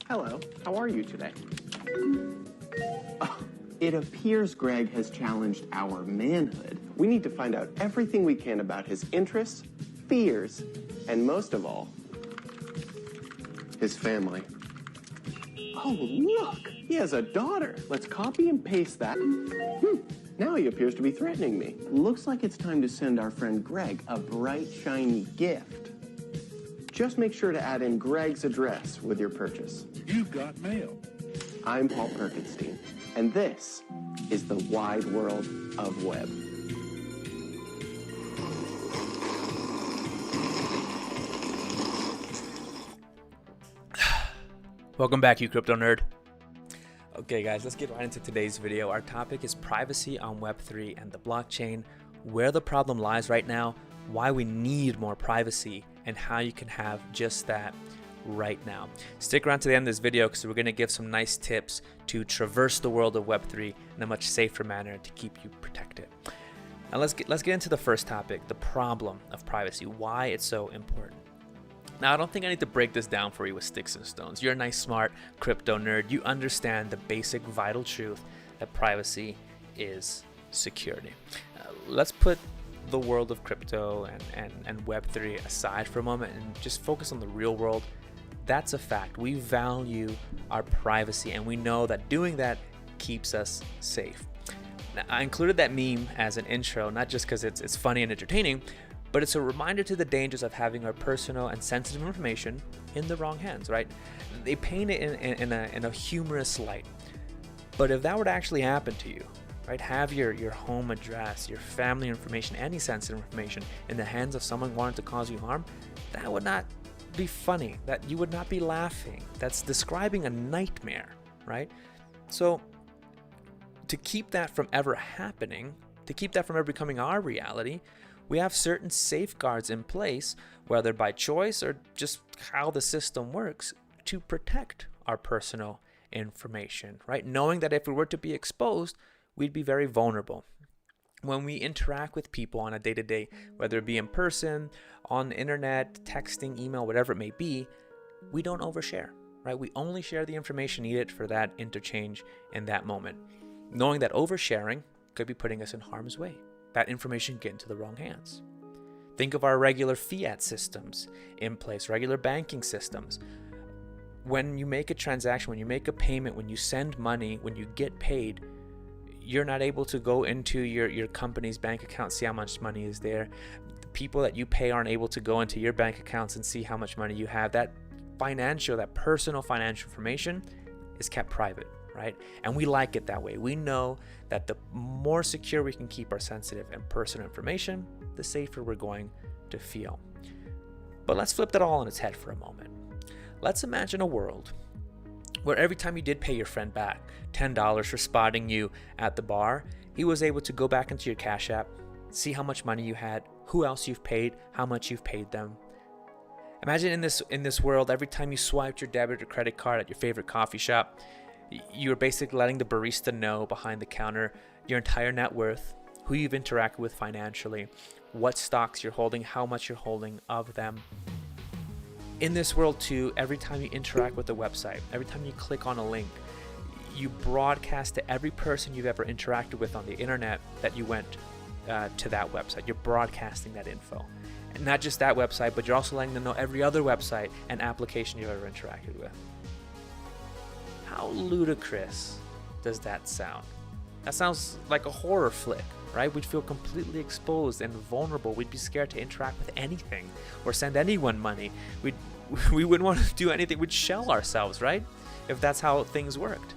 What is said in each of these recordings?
Hello, how are you today? Oh, it appears Greg has challenged our manhood. We need to find out everything we can about his interests, fears, and most of all, his family. Oh, look, he has a daughter. Let's copy and paste that. Now he appears to be threatening me. Looks like it's time to send our friend Greg a bright, shiny gift. Just make sure to add in Greg's address with your purchase. You've got mail. I'm Paul Perkinstein, and this is the wide world of web. Welcome back, you crypto nerd. Okay guys, let's get right into today's video. Our topic is privacy on Web3 and the blockchain, where the problem lies right now, why we need more privacy, and how you can have just that right now. Stick around to the end of this video because we're going to give some nice tips to traverse the world of Web3 in a much safer manner to keep you protected. Now let's get into the first topic, the problem of privacy, why it's so important. Now, I don't think I need to break this down for you with sticks and stones. You're a nice, smart crypto nerd. You understand the basic vital truth that privacy is security. Let's put the world of crypto and Web3 aside for a moment and just focus on the real world. That's a fact. We value our privacy, and we know that doing that keeps us safe. Now, I included that meme as an intro, not just because it's funny and entertaining, but it's a reminder to the dangers of having our personal and sensitive information in the wrong hands, right? They paint it in a humorous light. But if that were to actually happen to you, right, have your home address, your family information, any sensitive information in the hands of someone wanting to cause you harm, that would not be funny. That you would not be laughing. That's describing a nightmare, right? So to keep that from ever happening, to keep that from ever becoming our reality, we have certain safeguards in place, whether by choice or just how the system works, to protect our personal information, right? Knowing that if we were to be exposed, we'd be very vulnerable. When we interact with people on a day-to-day, whether it be in person, on the internet, texting, email, whatever it may be, we don't overshare, right? We only share the information needed for that interchange in that moment, knowing that oversharing could be putting us in harm's way. That information get into the wrong hands. Think of our regular fiat systems in place, regular banking systems. When you make a transaction, when you make a payment, when you send money, when you get paid, you're not able to go into your company's bank account, see how much money is there. The people that you pay aren't able to go into your bank accounts and see how much money you have. That personal financial information is kept private, right? And we like it that way. We know that the more secure we can keep our sensitive and personal information, the safer we're going to feel. But let's flip that all on its head for a moment. Let's imagine a world where every time you did pay your friend back $10 for spotting you at the bar, he was able to go back into your Cash App, see how much money you had, who else you've paid, how much you've paid them. Imagine in this world, every time you swiped your debit or credit card at your favorite coffee shop, you're basically letting the barista know behind the counter your entire net worth, who you've interacted with financially, what stocks you're holding, how much you're holding of them. In this world too, every time you interact with a website, every time you click on a link, you broadcast to every person you've ever interacted with on the internet that you went to that website. You're broadcasting that info. And not just that website, but you're also letting them know every other website and application you've ever interacted with. How ludicrous does that sound? That sounds like a horror flick, right? We'd feel completely exposed and vulnerable. We'd be scared to interact with anything or send anyone money. We wouldn't want to do anything. We'd shell ourselves, right? If that's how things worked.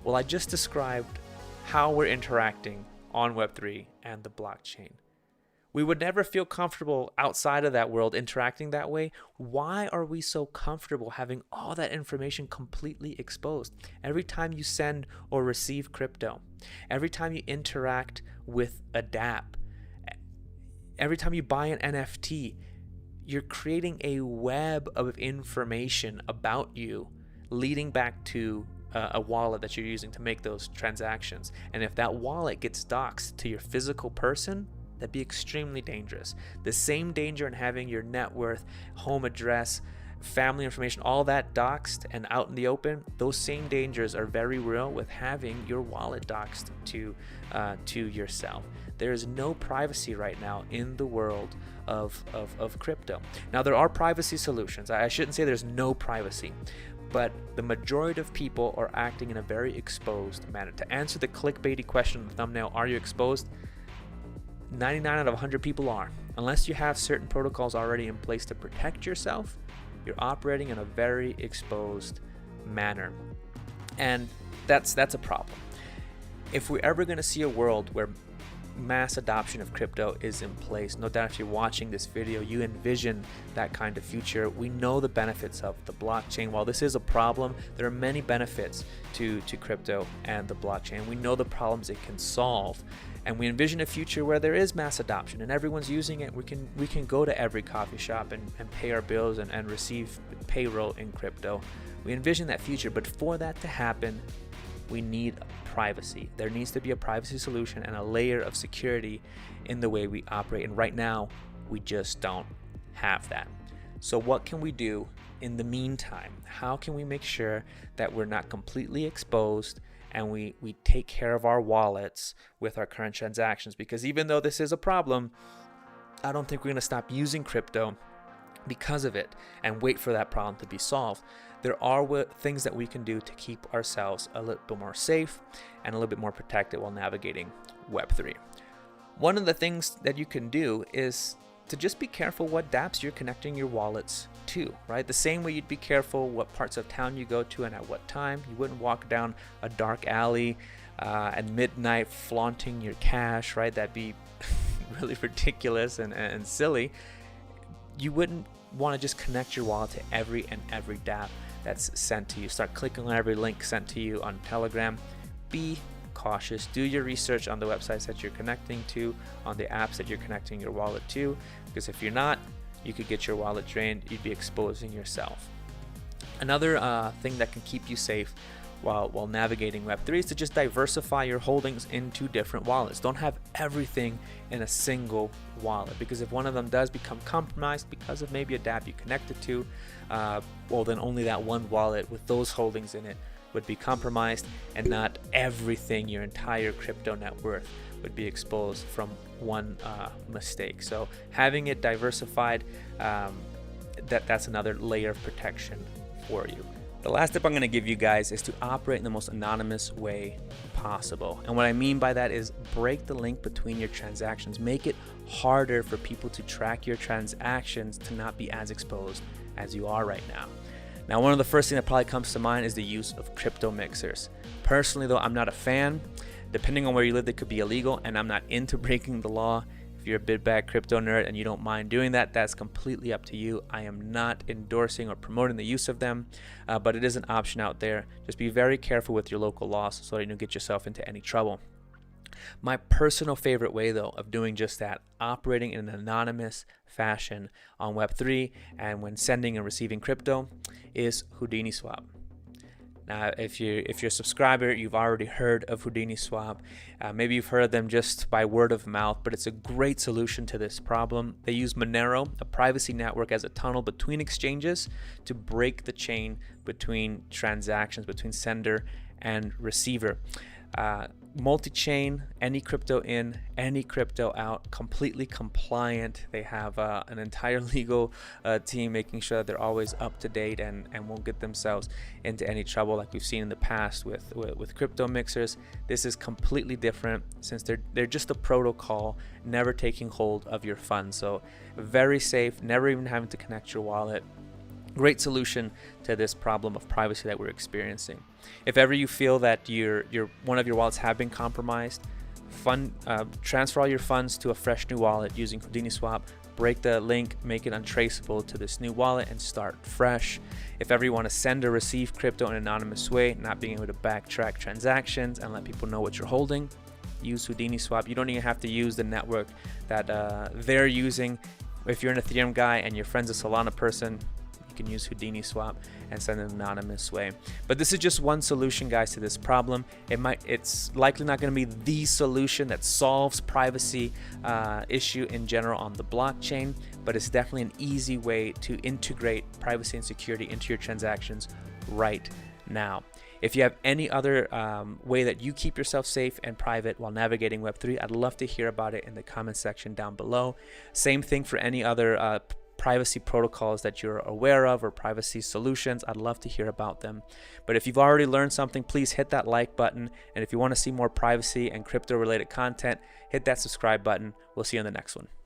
Well, I just described how we're interacting on Web3 and the blockchain. We would never feel comfortable outside of that world interacting that way. Why are we so comfortable having all that information completely exposed? Every time you send or receive crypto, every time you interact with a dApp, every time you buy an NFT, you're creating a web of information about you leading back to a wallet that you're using to make those transactions. And if that wallet gets doxed to your physical person, that'd be extremely dangerous. The same danger in having your net worth, home address, family information, all that doxed and out in the open, those same dangers are very real with having your wallet doxed to yourself. There is no privacy right now in the world of crypto. Now, there are privacy solutions. I shouldn't say there's no privacy, but the majority of people are acting in a very exposed manner. To answer the clickbaity question in the thumbnail, are you exposed? 99 out of 100 people are. Unless you have certain protocols already in place to protect yourself, you're operating in a very exposed manner. And that's a problem. If we're ever going to see a world where mass adoption of crypto is in place, no doubt if you're watching this video, you envision that kind of future. We know the benefits of the blockchain. While this is a problem, there are many benefits to crypto and the blockchain. We know the problems it can solve. And we envision a future where there is mass adoption and everyone's using it. We can go to every coffee shop and pay our bills and receive payroll in crypto. We envision that future, but for that to happen, we need privacy. There needs to be a privacy solution and a layer of security in the way we operate. And right now, we just don't have that. So what can we do in the meantime? How can we make sure that we're not completely exposed and we take care of our wallets with our current transactions? Because even though this is a problem, I don't think we're going to stop using crypto because of it and wait for that problem to be solved. There are things that we can do to keep ourselves a little bit more safe and a little bit more protected while navigating Web3. One of the things that you can do is to just be careful what dApps you're connecting your wallets to, right? The same way you'd be careful what parts of town you go to and at what time. You wouldn't walk down a dark alley at midnight flaunting your cash, right? That'd be really ridiculous and silly. You wouldn't want to just connect your wallet to every dApp that's sent to you. Start clicking on every link sent to you on Telegram. Be cautious. Do your research on the websites that you're connecting to, on the apps that you're connecting your wallet to, because if you're not, you could get your wallet drained. You'd be exposing yourself. Another thing that can keep you safe while navigating Web3 is to just diversify your holdings into different wallets. Don't have everything in a single wallet, because if one of them does become compromised because of maybe a dApp you connected to, well, then only that one wallet with those holdings in it would be compromised, and not everything, your entire crypto net worth, would be exposed from one mistake. So having it diversified, that's another layer of protection for you. The last tip I'm going to give you guys is to operate in the most anonymous way possible. And what I mean by that is break the link between your transactions. Make it harder for people to track your transactions to not be as exposed as you are right now. Now, one of the first things that probably comes to mind is the use of crypto mixers. Personally, though, I'm not a fan. Depending on where you live, they could be illegal, and I'm not into breaking the law. If you're a big bad crypto nerd and you don't mind doing that, that's completely up to you. I am not endorsing or promoting the use of them, but it is an option out there. Just be very careful with your local laws so that you don't get yourself into any trouble. My personal favorite way, though, of doing just that, operating in an anonymous fashion on Web3 and when sending and receiving crypto, is HoudiniSwap. Now, if you're a subscriber, you've already heard of HoudiniSwap. Maybe you've heard of them just by word of mouth, but it's a great solution to this problem. They use Monero, a privacy network, as a tunnel between exchanges to break the chain between transactions, between sender and receiver. Multi-chain, any crypto in, any crypto out, completely compliant. They have an entire legal team making sure that they're always up to date and won't get themselves into any trouble like we've seen in the past with crypto mixers. This is completely different since they're just a protocol, never taking hold of your funds. So very safe, never even having to connect your wallet. Great solution to this problem of privacy that we're experiencing. If ever you feel that one of your wallets have been compromised, transfer all your funds to a fresh new wallet using HoudiniSwap. Break the link, make it untraceable to this new wallet, and start fresh. If ever you want to send or receive crypto in an anonymous way, not being able to backtrack transactions and let people know what you're holding, use HoudiniSwap. You don't even have to use the network that they're using. If you're an Ethereum guy and your friend's a Solana person, you can use HoudiniSwap and send an anonymous way. But this is just one solution, guys, to this problem. It's likely not going to be the solution that solves privacy issue in general on the blockchain, but it's definitely an easy way to integrate privacy and security into your transactions right now. If you have any other way that you keep yourself safe and private while navigating Web3, I'd love to hear about it in the comment section down below. Same thing for any other privacy protocols that you're aware of or privacy solutions. I'd love to hear about them. But if you've already learned something, please hit that like button. And if you want to see more privacy and crypto related content, hit that subscribe button. We'll see you on the next one.